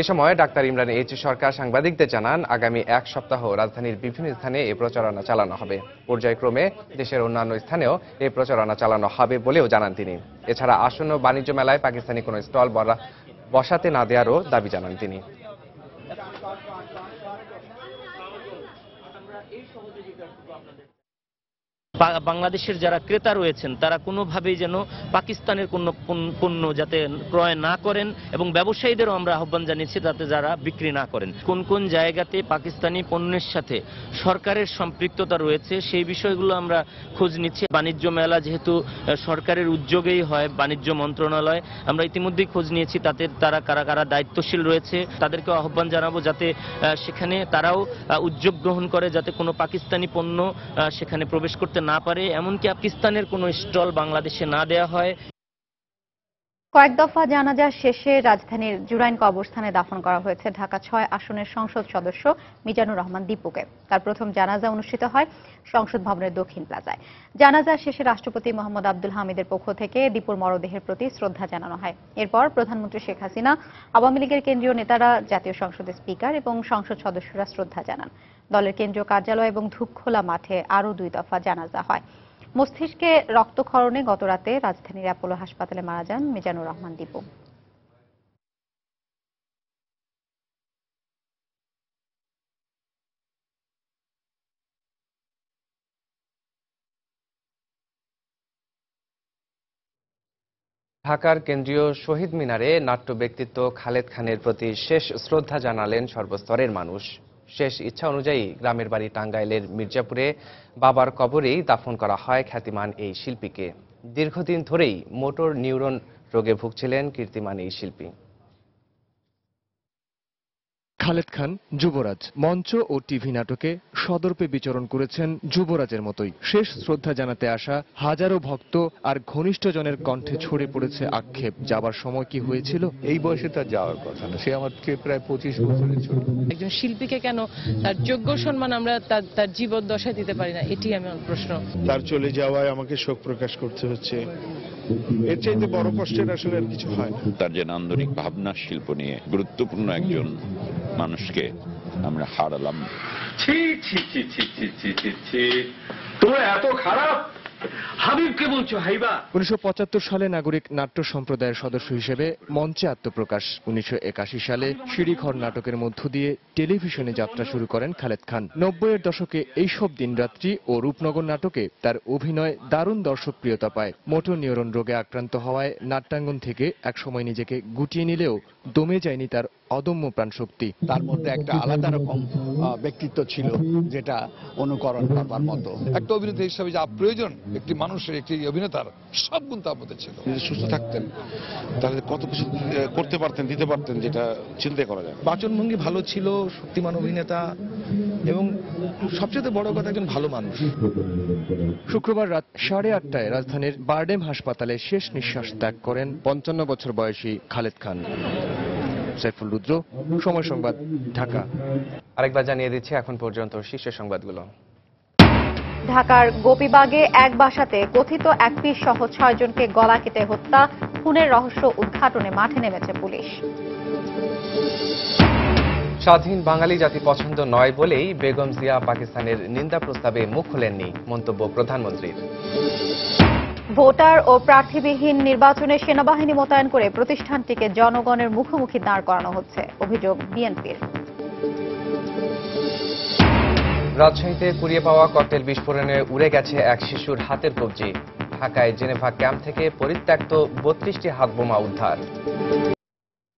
এ সময় ডাক্তার ইমরান এইচ সরকার সাংবাদিকদের জানান, আগামী 1 সপ্তাহ রাজধানীর বিভিন্ন স্থানে এই প্রচারণা চালানো হবে। পর্যায়ক্রমে দেশের অন্যান্য স্থানেও এই প্রচারণা চালানো হবে বলেও জানান তিনি। এছাড়া আসন্ন বাণিজ্য মেলায় পাকিস্তানি কোনো স্টল বসাতে না দেওয়ারও দাবি জানান তিনি। বাংলাদেশের যারা ক্রেতা রয়েছেন তারা কোনোভাবেই যেন পাকিস্তানের কোনো পণ্য যাতে ক্রয় না করেন এবং ব্যবসায়ীদেরও আমরা আহ্বান জানিয়েছি যাতে যারা বিক্রি না করেন। কোন কোন জায়গাতে পাকিস্তানি পণ্যের সাথে সরকারের সম্পৃক্ততা রয়েছে সেই বিষয়গুলো আমরা খোঁজ নিচ্ছি। বাণিজ্য মেলা যেহেতু সরকারের উদ্যোগেই হয়, বাণিজ্য মন্ত্রণালয়, আমরা ইতিমধ্যেই খোঁজ নিয়েছি তাতে তারা কারা কারা দায়িত্বশীল রয়েছে তাদেরকে আহ্বান জানাবো যাতে সেখানে তারাও উদ্যোগ গ্রহণ করে যাতে কোনো পাকিস্তানি পণ্য সেখানে প্রবেশ করতে না পারে, এমনকি পাকিস্তানের কোনো স্টল বাংলাদেশে না দেয়া হয়। কয়েক দফা জানাজা শেষে রাজধানীর জুরাইন কবরস্থানে দাফন করা হয়েছে ঢাকা ৬ আসনের সংসদ সদস্য মিজানুর রহমান দীপুকে। তার প্রথম জানাজা অনুষ্ঠিত হয় সংসদ ভবনের দক্ষিণ প্লাজায়। জানাজা শেষে রাষ্ট্রপতি মোহাম্মদ আব্দুল হামিদের পক্ষ থেকে দীপুর মরদেহের প্রতি শ্রদ্ধা জানানো হয়। এরপর প্রধানমন্ত্রী শেখ হাসিনা, আওয়ামী লীগের কেন্দ্রীয় নেতারা, জাতীয় সংসদের স্পিকার এবং সংসদ সদস্যরা শ্রদ্ধা জানান। দলের কেন্দ্রীয় কার্যালয় এবং ধূপখোলা মাঠে আরও 2 দফা জানাজা হয়। মস্তিষ্কে রক্তক্ষরণে গতরাতে রাজধানীর অ্যাপোলো হাসপাতালে মারা যান মিজানুর রহমান দীপু। ঢাকার কেন্দ্রীয় শহীদ মিনারে নাট্য ব্যক্তিত্ব খালেদ খানের প্রতি শেষ শ্রদ্ধা জানালেন সর্বস্তরের মানুষ। শেষ ইচ্ছা অনুযায়ী গ্রামের বাড়ি টাঙ্গাইলের মির্জাপুরে বাবার কবরেই দাফন করা হয় খ্যাতিমান এই শিল্পীকে। দীর্ঘদিন ধরেই মোটর নিউরন রোগে ভুগছিলেন কীর্তিমান এই শিল্পী। খালেদ খান যুবরাজ মঞ্চ ও টিভি নাটকে সদর্পে বিচরণ করেছেন যুবরাজের মতোই। শেষ শ্রদ্ধা জানাতে আসা হাজারো ভক্ত আর ঘনিষ্ঠজনের কণ্ঠে ছড়ে পড়েছে আক্ষেপ, যাবার সময় কি হয়েছিল? এই বয়সে তার যাওয়ার কথা না, সে আমার থেকে প্রায় 25 বছরের ছোট। একজন শিল্পীকে কেন তার যোগ্য সম্মান আমরা তার জীবন দশায় দিতে পারি না, এটি আমার প্রশ্ন। তার চলে যাওয়ায় আমাকে শোক প্রকাশ করতে হচ্ছে, এর চাইতে বড় কষ্টের আসলে আর কিছু হয় না। তার যে নান্দনিক ভাবনা, শিল্প নিয়ে গুরুত্বপূর্ণ একজন মানুষকে আমরা হারালাম। তোমরা এত খারাপ, হাবিবকে বলছো হাইবা। 1975 সালে নাগরিক নাট্য সম্প্রদায়ের সদস্য হিসেবে মঞ্চে আত্মপ্রকাশ। 1981 সালে সিঁড়িঘর নাটকের মধ্য দিয়ে টেলিভিশনে যাত্রা শুরু করেন খালেদ খান। 90-এর দশকে এইসব দিনরাত্রি ও রূপনগর নাটকে তার অভিনয় দারুণ দর্শকপ্রিয়তা পায়। মোটর নিউরন রোগে আক্রান্ত হওয়ায় নাট্যাঙ্গন থেকে একসময় নিজেকে গুটিয়ে নিলেও দমে যায়নি তার অদম্য প্রাণশক্তি। তার মধ্যে একটা আলাদা রকম ব্যক্তিত্ব ছিল যেটা অনুকরণ করবার মতো। একটা অভিনেতা হিসাবে যা প্রয়োজন একটি মানুষের, একটি অভিনেতার, সব গুণ তার মধ্যে ছিল। যদি সুস্থ থাকতেন তাহলে কত কিছু করতে পারতেন, দিতে পারতেন, যেটা চিন্তা করা যায়। বাচনভঙ্গি ভালো ছিল, শক্তিমান অভিনেতা এবং সবচেয়ে বড় কথা একজন ভালো মানুষ। শুক্রবার রাত 8:30টায় রাজধানীর বারডেম হাসপাতালে শেষ নিঃশ্বাস ত্যাগ করেন 55 বছর বয়সী খালেদ খান। সাইফুল রুদ্র, সময় সংবাদ, ঢাকা। আরেকবার জানিয়ে দিচ্ছি এখন পর্যন্ত শীর্ষ সংবাদগুলো। ঢাকার গোপীবাগে এক বাসাতে কথিত এক পীর সহ 6 জনকে গলা কেটে হত্যা, খুনের রহস্য উদ্ঘাটনে মাঠে নেমেছে পুলিশ। স্বাধীন বাঙালি জাতি পছন্দ নয় বলেই বেগম জিয়া পাকিস্তানের নিন্দা প্রস্তাবে মুখ খোলেননি, মন্তব্য প্রধানমন্ত্রীর। ভোটার ও প্রার্থীবিহীন নির্বাচনে সেনাবাহিনী মোতায়েন করে প্রতিষ্ঠানটিকে জনগণের মুখোমুখি দাঁড় করানো হচ্ছে, অভিযোগ বিএনপির। রাজশাহীতে কুড়িয়ে পাওয়া ককটেল বিস্ফোরণে উড়ে গেছে এক শিশুর হাতের কবজি। ঢাকায় জেনেভা ক্যাম্প থেকে পরিত্যক্ত 32টি হাতবোমা উদ্ধার।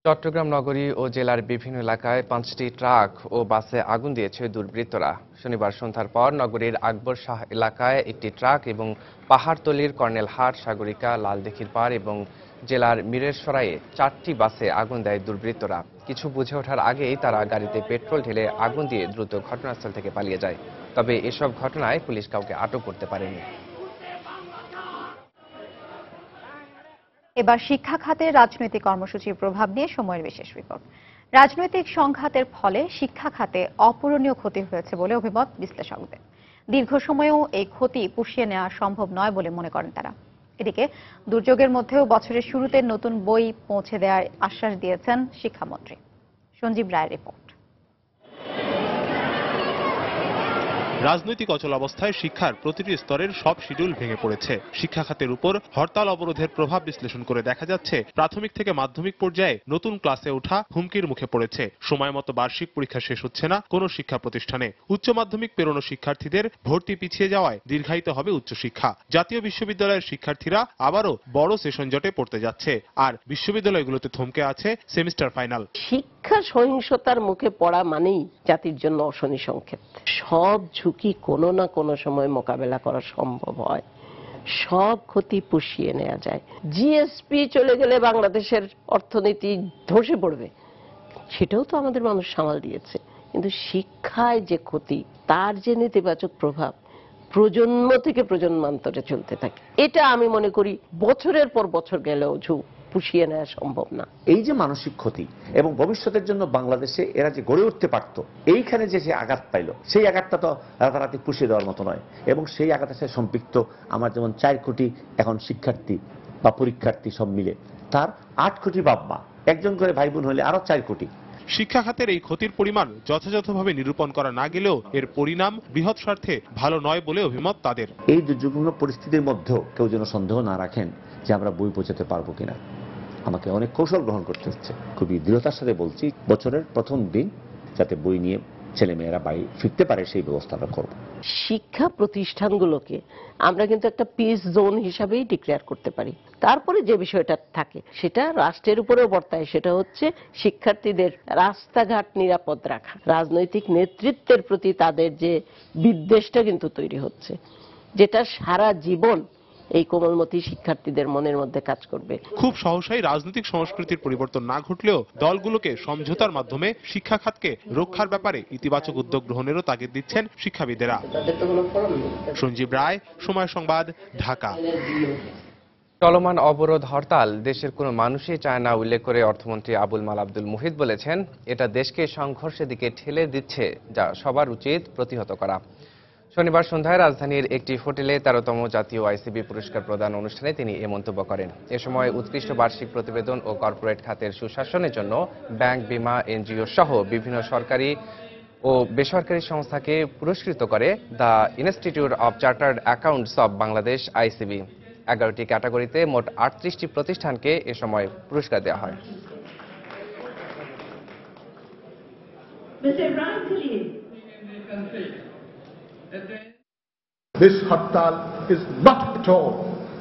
চট্টগ্রাম নগরী ও জেলার বিভিন্ন এলাকায় 5টি ট্রাক ও বাসে আগুন দিয়েছে দুর্বৃত্তরা। শনিবার সন্ধ্যার পর নগরীর আকবর শাহ এলাকায় একটি ট্রাক এবং পাহাড়তলির কর্নেলহাট, সাগরিকা, লালদিঘির পাড় এবং জেলার মিরেরসরাইয়ে 4টি বাসে আগুন দেয় দুর্বৃত্তরা। কিছু বুঝে ওঠার আগেই তারা গাড়িতে পেট্রোল ঢেলে আগুন দিয়ে দ্রুত ঘটনাস্থল থেকে পালিয়ে যায়। তবে এসব ঘটনায় পুলিশ কাউকে আটক করতে পারেনি। এবার শিক্ষা খাতে রাজনৈতিক কর্মসূচির প্রভাব নিয়ে সময়ের বিশেষ রিপোর্ট। রাজনৈতিক সংঘাতের ফলে শিক্ষা খাতে অপূরণীয় ক্ষতি হয়েছে বলে অভিমত বিশ্লেষকদের। দীর্ঘ সময়েও এই ক্ষতি পুষিয়ে নেওয়া সম্ভব নয় বলে মনে করেন তারা। এদিকে দুর্যোগের মধ্যেও বছরের শুরুতে নতুন বই পৌঁছে দেওয়ার আশ্বাস দিয়েছেন শিক্ষামন্ত্রী। সঞ্জীব রায়ের রিপোর্ট। রাজনৈতিক অচলাবস্থায় শিক্ষার প্রতিটি স্তরের সব শিডিউল ভেঙে পড়েছে। শিক্ষা খাতের উপর হরতাল অবরোধের প্রভাব বিশ্লেষণ করে দেখা যাচ্ছে প্রাথমিক থেকে মাধ্যমিক পর্যায়ে নতুন ক্লাসে ওঠা হুমকির মুখে পড়েছে। সময় মতো বার্ষিক পরীক্ষা শেষ হচ্ছে না কোনো শিক্ষা প্রতিষ্ঠানে। উচ্চ মাধ্যমিক পেরোনো শিক্ষার্থীদের ভর্তি পিছিয়ে যাওয়ায় দীর্ঘায়িত হবে উচ্চশিক্ষা। জাতীয় বিশ্ববিদ্যালয়ের শিক্ষার্থীরা আবারও বড় সেশন জটে পড়তে যাচ্ছে, আর বিশ্ববিদ্যালয়গুলোতে থমকে আছে সেমিস্টার ফাইনাল। শিক্ষা সহিংসতার মুখে পড়া মানেই জাতির জন্য অশনি সংকেত। সব ঝুঁকি কোনো না কোনো সময় মোকাবেলা করা সম্ভব হয়, সব ক্ষতি পুষিয়ে নেওয়া যায়। জিএসপি চলে গেলে বাংলাদেশের অর্থনীতি ধসে পড়বে, সেটাও তো আমাদের মানুষ সামাল দিয়েছে। কিন্তু শিক্ষায় যে ক্ষতি, তার যে নেতিবাচক প্রভাব প্রজন্ম থেকে প্রজন্মান্তরে চলতে থাকে, এটা আমি মনে করি বছরের পর বছর গেলেও পুষিয়ে নেওয়া সম্ভব না। এই যে মানসিক ক্ষতি এবং ভবিষ্যতের জন্য বাংলাদেশে এরা যে গড়ে উঠতে পারত, এইখানে যে আঘাত পাইল, সেই আঘাতটা তো রাতারাতি পুষিয়ে দেওয়ার মতো নয়। এবং সেই আঘাতের সাথে সম্পৃক্ত আমার যেমন 4 কোটি এখন শিক্ষার্থী বা পরীক্ষার্থী সব মিলে, তার 8 কোটি বাপ মা, একজন করে ভাই বোন হলে আরো 4 কোটি। শিক্ষা খাতের এই ক্ষতির পরিমাণ যথাযথভাবে নিরূপণ করা না গেলেও এর পরিণাম বৃহৎ স্বার্থে ভালো নয় বলে অভিমত তাদের। এই দুর্যোগপূর্ণ পরিস্থিতির মধ্যেও কেউ যেন সন্দেহ না রাখেন যে আমরা বই পৌঁছাতে পারবো কিনা। আমাকে অনেক কৌশল গ্রহণ করতে হচ্ছে। খুবই দৃঢ়তার সাথে বলছি, বছরের প্রথম দিন যাতে বই নিয়ে ছেলেমেয়েরা বাড়ি ফিরতে পারে সেই ব্যবস্থাটা করব। শিক্ষা প্রতিষ্ঠানগুলোকে আমরা কিন্তু একটা পিস জোন হিসাবেই ডিক্লেয়ার করতে পারি। তারপরে যে বিষয়টা থাকে সেটা রাষ্ট্রের উপরেও বর্তায়, সেটা হচ্ছে শিক্ষার্থীদের রাস্তাঘাট নিরাপদ রাখা। রাজনৈতিক নেতৃত্বের প্রতি তাদের যে বিদ্বেষটা কিন্তু তৈরি হচ্ছে, যেটা সারা জীবন এই কোমলমতি শিক্ষার্থীদের মনের মধ্যে কাজ করবে। খুব সহসাই রাজনৈতিক সংস্কৃতির পরিবর্তন না ঘটলেও দলগুলোকে সমঝোতার মাধ্যমে শিক্ষা খাতকে রক্ষার ব্যাপারে ইতিবাচক উদ্যোগ গ্রহণেরও তাগিদ দিচ্ছেন শিক্ষাবিদেরা। সঞ্জীব রায়, সময় সংবাদ, ঢাকা। চলমান অবরোধ হরতাল দেশের কোনো মানুষই চায় না উল্লেখ করে অর্থমন্ত্রী আবুল মাল আব্দুল মুহিত বলেছেন, এটা দেশকে সংঘর্ষের দিকে ঠেলে দিচ্ছে, যা সবার উচিত প্রতিহত করা। শনিবার সন্ধ্যায় রাজধানীর একটি হোটেলে 13তম জাতীয় আইসিবি পুরস্কার প্রদান অনুষ্ঠানে তিনি এ মন্তব্য করেন। এ সময় উৎকৃষ্ট বার্ষিক প্রতিবেদন ও কর্পোরেট খাতের সুশাসনের জন্য ব্যাংক, বীমা, এনজিও সহ বিভিন্ন সরকারি ও বেসরকারি সংস্থাকে পুরস্কৃত করে the institute of chartered accountants of Bangladesh ICB. 11টি ক্যাটাগরিতে মোট 38টি প্রতিষ্ঠানকে এ সময় পুরস্কার দেওয়া হয়।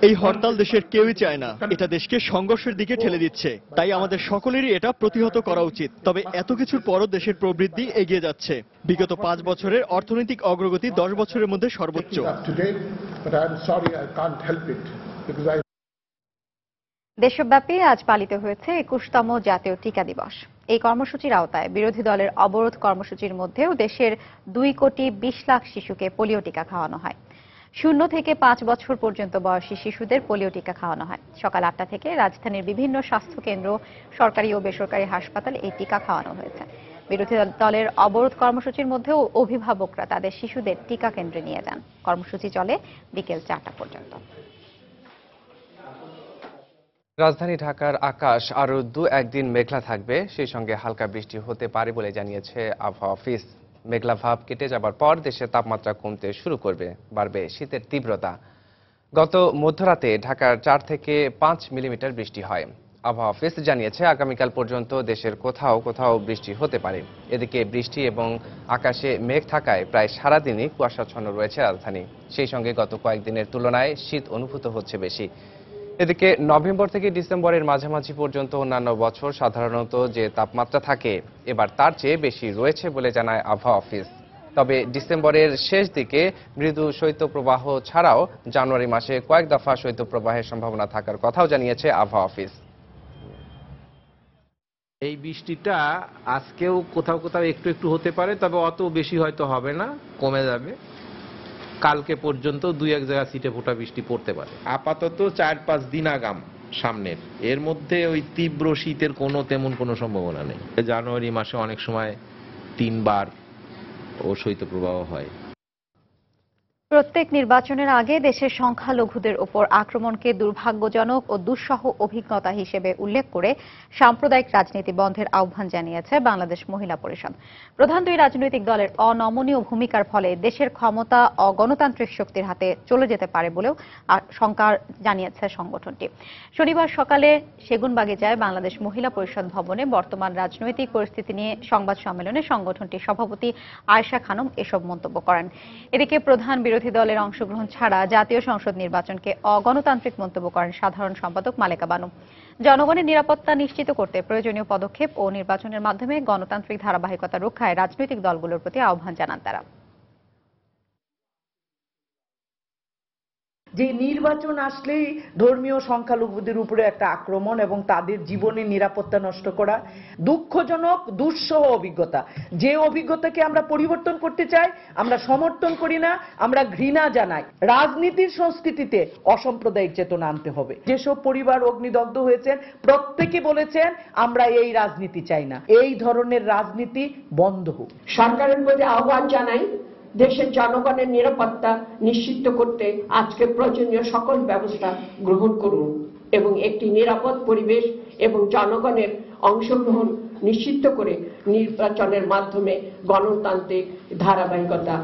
এই হরতাল দেশের কেউই চায় না, এটা দেশকে সংঘর্ষের দিকে ঠেলে দিচ্ছে। তাই আমাদের সকলেরই এটা প্রতিহত করা উচিত। তবে এত কিছুর পরও দেশের প্রবৃদ্ধি এগিয়ে যাচ্ছে। বিগত 5 বছরের অর্থনৈতিক অগ্রগতি 10 বছরের মধ্যে সর্বোচ্চ। দেশব্যাপী আজ পালিত হয়েছে 21তম জাতীয় টিকা দিবস। এই কর্মসূচির আওতায় বিরোধী দলের অবরোধ কর্মসূচির মধ্যেও দেশের 2,20 লাখ শিশুকে পোলিও টিকা খাওয়ানো হয়। 0 থেকে 5 বছর পর্যন্ত বয়সী শিশুদের পোলিও টিকা খাওয়ানো হয়। সকাল 8টা থেকে রাজধানীর বিভিন্ন স্বাস্থ্য কেন্দ্র, সরকারি ও বেসরকারি হাসপাতালে এই টিকা খাওয়ানো হয়েছে। বিরোধী দলের অবরোধ কর্মসূচির মধ্যেও অভিভাবকরা তাদের শিশুদের টিকা কেন্দ্রে নিয়ে যান। কর্মসূচি চলে বিকেল 4টা পর্যন্ত। রাজধানী ঢাকার আকাশ আরও 2-1 দিন মেঘলা থাকবে, সেই সঙ্গে হালকা বৃষ্টি হতে পারে বলে জানিয়েছে আবহাওয়া অফিস। মেঘলা ভাব কেটে যাবার পর দেশের তাপমাত্রা কমতে শুরু করবে, বাড়বে শীতের তীব্রতা। গত মধ্যরাতে ঢাকার 4 থেকে 5 মিলিমিটার বৃষ্টি হয়। আবহাওয়া অফিস জানিয়েছে আগামীকাল পর্যন্ত দেশের কোথাও কোথাও বৃষ্টি হতে পারে। এদিকে বৃষ্টি এবং আকাশে মেঘ থাকায় প্রায় সারাদিনই কুয়াশাচ্ছন্ন রয়েছে রাজধানী। সেই সঙ্গে গত কয়েকদিনের তুলনায় শীত অনুভূত হচ্ছে বেশি। এদিকে নভেম্বর থেকে ডিসেম্বরের মাঝামাঝি পর্যন্ত অন্যান্য বছর সাধারণত যে তাপমাত্রা থাকে, এবার তার চেয়ে বেশি রয়েছে বলে জানায় আবহাওয়া অফিস। তবে ডিসেম্বরের শেষ দিকে মৃদু শৈত্যপ্রবাহ ছাড়াও জানুয়ারি মাসে কয়েক দফা শৈত্যপ্রবাহের সম্ভাবনা থাকার কথাও জানিয়েছে আবহাওয়া অফিস। এই বৃষ্টিটা আজকেও কোথাও কোথাও একটু একটু হতে পারে, তবে অত বেশি হয়তো হবে না, কমে যাবে। কালকে পর্যন্ত 2-1 জায়গা ছিটে ফোঁটা বৃষ্টি পড়তে পারে। আপাতত 4-5 দিন আগাম সামনের, এর মধ্যে ওই তীব্র শীতের তেমন কোনো সম্ভাবনা নেই। জানুয়ারি মাসে অনেক সময় 3 বার ও শৈত্যপ্রবাহ হয়। প্রত্যেক নির্বাচনের আগে দেশের সংখ্যালঘুদের উপর আক্রমণকে দুর্ভাগ্যজনক ও দুঃসহ অভিজ্ঞতা হিসেবে উল্লেখ করে সাম্প্রদায়িক রাজনীতি বন্ধের আহ্বান জানিয়েছে বাংলাদেশ মহিলা পরিষদ। প্রধান দুই রাজনৈতিক দলের অনমনীয় ভূমিকার ফলে দেশের ক্ষমতা অগণতান্ত্রিক শক্তির হাতে চলে যেতে পারে বলেও শঙ্কা জানিয়েছে সংগঠনটি। শনিবার সকালে সেগুনবাগিচায় বাংলাদেশ মহিলা পরিষদ ভবনে বর্তমান রাজনৈতিক পরিস্থিতি নিয়ে সংবাদ সম্মেলনে সংগঠনটির সভাপতি আয়েশা খানম এসব মন্তব্য করেন। এদিকে প্রধান বিরোধী দলের অংশগ্রহণ ছাড়া জাতীয় সংসদ নির্বাচনকে অগণতান্ত্রিক মন্তব্য করেন সাধারণ সম্পাদক মালেকা বানু। জনগণের নিরাপত্তা নিশ্চিত করতে প্রয়োজনীয় পদক্ষেপ ও নির্বাচনের মাধ্যমে গণতান্ত্রিক ধারাবাহিকতা রক্ষায় রাজনৈতিক দলগুলোর প্রতি আহ্বান জানান তারা। যে নির্বাচন আসলেই ধর্মীয় সংখ্যালঘুদের উপরে একটা আক্রমণ এবং তাদের জীবনের নিরাপত্তা নষ্ট করা দুঃখজনক দুঃসহ অভিজ্ঞতা। যে অভিজ্ঞতাকে আমরা পরিবর্তন করতে চাই, আমরা সমর্থন করি না, আমরা ঘৃণা জানাই। রাজনীতির সংস্কৃতিতে অসাম্প্রদায়িক চেতনা আনতে হবে। যেসব পরিবার অগ্নিদগ্ধ হয়েছেন প্রত্যেকে বলেছেন আমরা এই রাজনীতি চাই না, এই ধরনের রাজনীতি বন্ধ হোক। সরকারের প্রতি আহ্বান জানাই, দেশের জনগণের নিরাপত্তা নিশ্চিত করতে আজকে প্রয়োজনীয় সকল ব্যবস্থা গ্রহণ করুন এবং একটি নিরাপদ পরিবেশ এবং জনগণের অংশগ্রহণ নিশ্চিত করে নির্বাচনের মাধ্যমে গণতান্ত্রিক ধারাবাহিকতা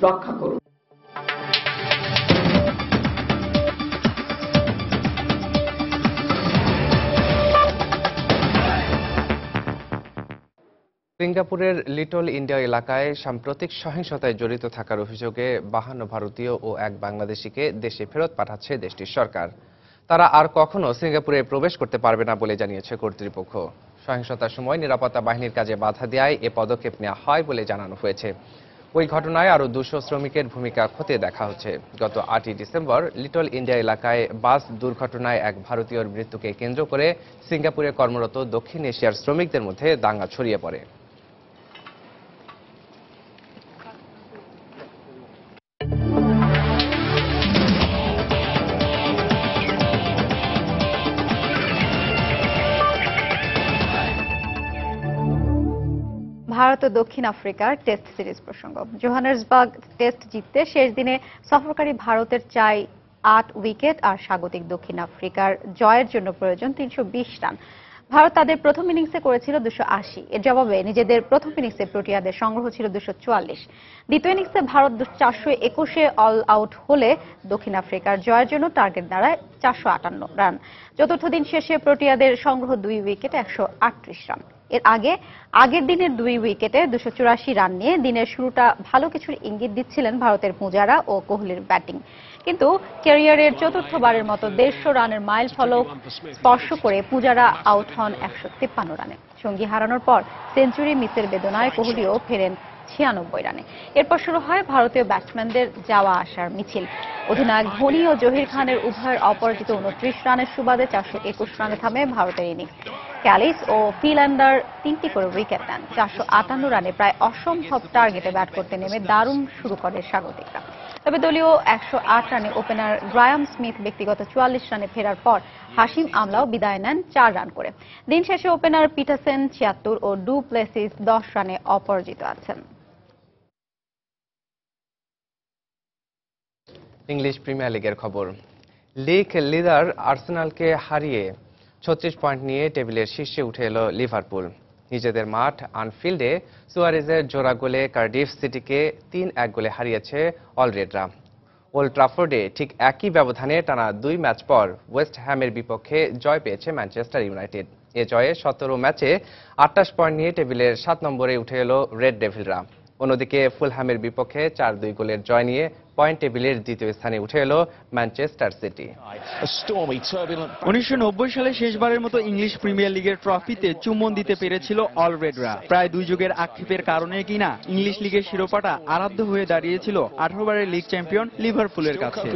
রক্ষা করুন। সিঙ্গাপুরের লিটল ইন্ডিয়া এলাকায় সাম্প্রতিক সহিংসতায় জড়িত থাকার অভিযোগে 52 ভারতীয় ও এক বাংলাদেশিকে দেশে ফেরত পাঠাচ্ছে দেশটির সরকার। তারা আর কখনো সিঙ্গাপুরে প্রবেশ করতে পারবে না বলে জানিয়েছে কর্তৃপক্ষ। সহিংসতার সময় নিরাপত্তা বাহিনীর কাজে বাধা দেওয়ায় এ পদক্ষেপ নেওয়া হয় বলে জানানো হয়েছে। ওই ঘটনায় আরও 200 শ্রমিকের ভূমিকা খতিয়ে দেখা হচ্ছে। গত 8ই ডিসেম্বর লিটল ইন্ডিয়া এলাকায় বাস দুর্ঘটনায় এক ভারতীয়র মৃত্যুকে কেন্দ্র করে সিঙ্গাপুরে কর্মরত দক্ষিণ এশিয়ার শ্রমিকদের মধ্যে দাঙ্গা ছড়িয়ে পড়ে। ভারত ও দক্ষিণ আফ্রিকার টেস্ট সিরিজ প্রসঙ্গ। জোহানেসবার্গ টেস্ট জিততে শেষ দিনে সফরকারী ভারতের চাই 8 উইকেট আর স্বাগতিক দক্ষিণ আফ্রিকার জয়ের জন্য প্রয়োজন 320 রান। ভারত তাদের প্রথম ইনিংসে করেছিল 280। এর জবাবে নিজেদের প্রথম ইনিংসে প্রোটিয়াদের সংগ্রহ ছিল 244। দ্বিতীয় ইনিংসে ভারত 421-এ অল আউট হলে দক্ষিণ আফ্রিকার জয়ের জন্য টার্গেট দাঁড়ায় 458 রান। চতুর্থ দিন শেষে প্রোটিয়াদের সংগ্রহ 2 উইকেটে 138 রান। এর আগের দিনের 2 উইকেটে 284 রান নিয়ে দিনের শুরুটা ভালো কিছুর ইঙ্গিত দিচ্ছিলেন ভারতের পূজারা ও কোহলির ব্যাটিং। কিন্তু ক্যারিয়ারের চতুর্থবারের মতো 150 রানের মাইল ফলক স্পর্শ করে পূজারা আউট হন 153 রানে। সঙ্গী হারানোর পর সেঞ্চুরি মিসের বেদনায় কোহলিও ফেরেন 96 রানে। এরপর শুরু হয় ভারতীয় ব্যাটসম্যানদের যাওয়া আসার মিছিল। অধিনায়ক ধোনি ও জহির খানের উভয়ের অপরাজিত 29 রানের সুবাদে 421 রানে থামে ভারতের ইনিংস। ক্যালিস ও ফিল্যান্ডার 3টি করে উইকেট নেন। 458 রানে প্রায় অসম্ভব টার্গেটে ব্যাট করতে নেমে দারুণ শুরু করে স্বাগতিকরা। তবে দলীয় 108 রানে ওপেনার গ্রায়াম স্মিথ ব্যক্তিগত 44 রানে ফেরার পর হাশিম আমলাও বিদায় নেন 4 রান করে। দিন শেষে ওপেনার পিটারসেন 76 ও ডু প্লেসিস 10 রানে অপরাজিত আছেন। ইংলিশ প্রিমিয়ার লিগের খবর। লিগ লিডার আর্সেনালকে হারিয়ে 36 পয়েন্ট নিয়ে টেবিলের শীর্ষে উঠে এলো লিভারপুল। নিজেদের মাঠ আনফিল্ডে সুয়ারেজের জোড়া গোলে কার্ডিফ সিটিকে 3-1 গোলে হারিয়েছে অলরেডরা। ওল্ড ট্রাফোর্ডে ঠিক একই ব্যবধানে টানা 2 ম্যাচ পর ওয়েস্ট হ্যামের বিপক্ষে জয় পেয়েছে ম্যানচেস্টার ইউনাইটেড। এ জয়ে 17 ম্যাচে 28 পয়েন্ট নিয়ে টেবিলের 7 নম্বরে উঠে এলো রেড ডেভিলরা। অন্যদিকে ফুলহ্যামের বিপক্ষে 4-2 গোলের জয় নিয়ে পয়েন্ট টেবিলের দ্বিতীয় স্থানে উঠে এলো ম্যানচেস্টার সিটি। 1990 সালে শেষবারের মতো ইংলিশ প্রিমিয়ার লিগের ট্রফিতে চুম্বন দিতে পেরেছিল অলরেডরা। প্রায় 2 যুগের আক্ষেপের কারণে কিনা ইংলিশ লিগের শিরোপাটা আরাধ্য হয়ে দাঁড়িয়েছিল 18 বারের লিগ চ্যাম্পিয়ন লিভারপুলের কাছে।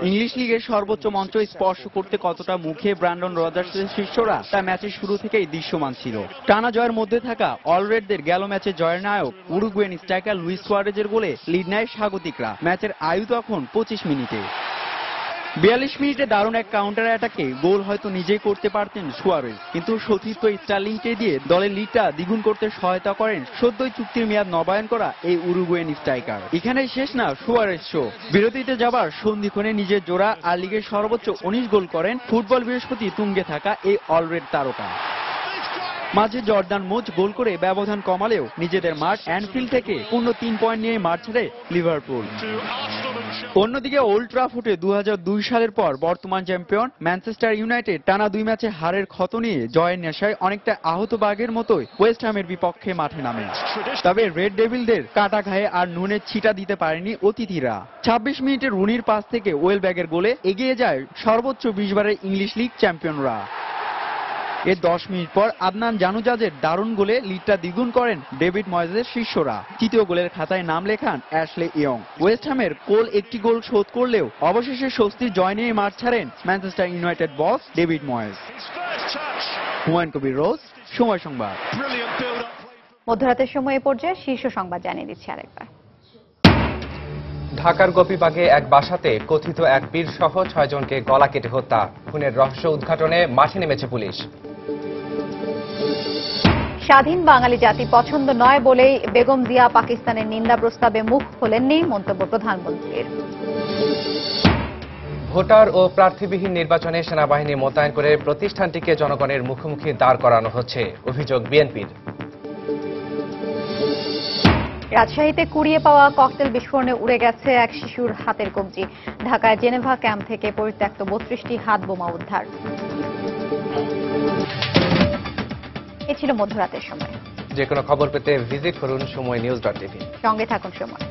ইংলিশ লিগের সর্বোচ্চ মঞ্চ স্পর্শ করতে কতটা মুখে ব্র্যান্ডন রজার্সের শিষ্যরা তা ম্যাচের শুরু থেকেই দৃশ্যমান ছিল। টানা জয়ের মধ্যে থাকা অলরেডদের গেল ম্যাচে জয়ের নায়ক উরুগুয়েন স্ট্রাইকার লুইস সুয়ারেজের গোলে লিড নেয় স্বাগতিকরা। ম্যাচের আয়ু তখন 25 মিনিটে। 42 মিনিটে দারুণ এক কাউন্টার অ্যাটাকে গোল হয়তো নিজেই করতে পারতেন সুয়ারেজ, কিন্তু সতীর্থ স্টার্লিংকে দিয়ে দলের লিডটা দ্বিগুণ করতে সহায়তা করেন সদ্যই চুক্তির মেয়াদ নবায়ন করা এই উরুগুয়েন স্ট্রাইকার। এখানেই শেষ না সুয়ারেজ শো। বিরতিতে যাবার সন্ধিক্ষণে নিজের জোড়া আর লিগের সর্বোচ্চ 19 গোল করেন ফুটবল বৃহস্পতি তুঙ্গে থাকা এই অলরেড তারকা। মাঝে জর্দান মোজ গোল করে ব্যবধান কমালেও নিজেদের মাঠ অ্যানফিল্ড থেকে পূর্ণ 3 পয়েন্ট নিয়ে মাঠ ছেড়ে লিভারপুল। অন্যদিকে ওল্ড ট্রাফোর্ডে 2002 সালের পর বর্তমান চ্যাম্পিয়ন ম্যানচেস্টার ইউনাইটেড টানা 2 ম্যাচে হারের ক্ষত নিয়ে জয়ের নেশায় অনেকটা আহত বাঘের মতোই ওয়েস্ট হ্যামের বিপক্ষে মাঠে নামে। তবে রেড ডেভিলদের কাটা ঘায়ে আর নুনের ছিটা দিতে পারেনি অতিথিরা। 26 মিনিটে রুনির পাস থেকে ওয়েলব্যাগের গোলে এগিয়ে যায় সর্বোচ্চ 20 বারের ইংলিশ লিগ চ্যাম্পিয়নরা। এর 10 মিনিট পর আদনান জানুজাজের দারুণ গোলে লিডটা দ্বিগুণ করেন ডেভিড ময়েজের শিষ্যরা। তৃতীয় গোলের খাতায় নাম লেখান অ্যাশলে ইয়ং। ওয়েস্ট হ্যামের কোল একটি গোল শোধ করলেও অবশেষে স্বস্তির জয় নিয়ে মাঠ ছাড়েন ম্যানচেস্টার ইউনাইটেড বস ডেভিড ময়েজ। হুমায়ুন কবির রোজ, সময় সংবাদ। মধ্যরাতের সময় এ পর্যায়ে শীর্ষ সংবাদ জানিয়ে দিচ্ছি আরেকবার। ঢাকার গোপীবাগে এক বাসাতে কথিত এক পীর সহ 6 জনকে গলা কেটে হত্যা। খুনের রহস্য উদ্ঘাটনে মাঠে নেমেছে পুলিশ। স্বাধীন বাঙালি জাতি পছন্দ নয় বলেই বেগম জিয়া পাকিস্তানের নিন্দা প্রস্তাবে মুখ খোলেননি, মন্তব্য প্রধানমন্ত্রীর। ভোটার ও প্রার্থীবিহীন নির্বাচনে সেনাবাহিনী মোতায়েন করে প্রতিষ্ঠানটিকে জনগণের মুখোমুখি দাঁড় করানো হচ্ছে, অভিযোগ বিএনপির। রাজশাহীতে কুড়িয়ে পাওয়া ককটেল বিস্ফোরণে উড়ে গেছে এক শিশুর হাতের কবজি। ঢাকায় জেনেভা ক্যাম্প থেকে পরিত্যক্ত 32টি হাত বোমা উদ্ধার। এ ছিল মধ্যরাতের সময়। যে কোনো খবর পেতে ভিজিট করুন সময় নিউজ.টিভি। সঙ্গে থাকুন সময়।